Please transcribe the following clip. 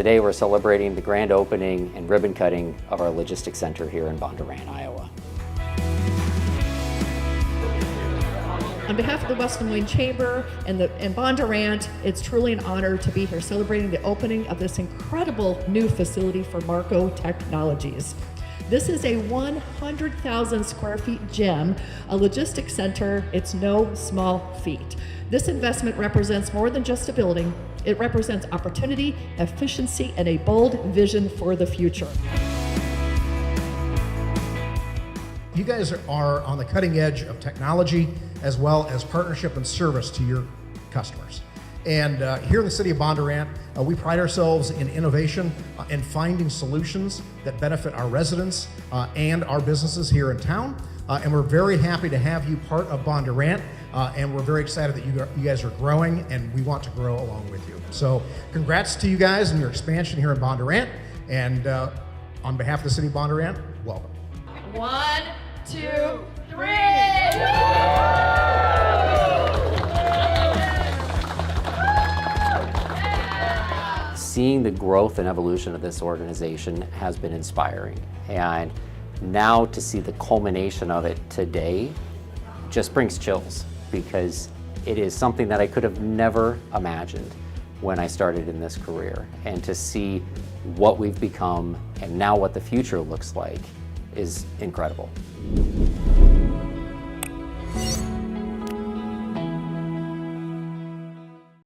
Today we're celebrating the grand opening and ribbon cutting of our logistics center here in Bondurant, Iowa. On behalf of the West Des Moines Chamber and Bondurant, it's truly an honor to be here celebrating the opening of this incredible new facility for Marco Technologies. This is a 100,000 square feet gem, a logistics center. It's no small feat. This investment represents more than just a building. It represents opportunity, efficiency, and a bold vision for the future. You guys are on the cutting edge of technology as well as partnership and service to your customers. And here in the city of Bondurant, we pride ourselves in innovation and finding solutions that benefit our residents and our businesses here in town. And we're very happy to have you part of Bondurant, and we're very excited that you guys are growing, and we want to grow along with you. So congrats to you guys and your expansion here in Bondurant, and on behalf of the city of Bondurant, welcome. 1, 2, 3! Seeing the growth and evolution of this organization has been inspiring, and now to see the culmination of it today just brings chills, because it is something that I could have never imagined when I started in this career. And to see what we've become and now what the future looks like is incredible.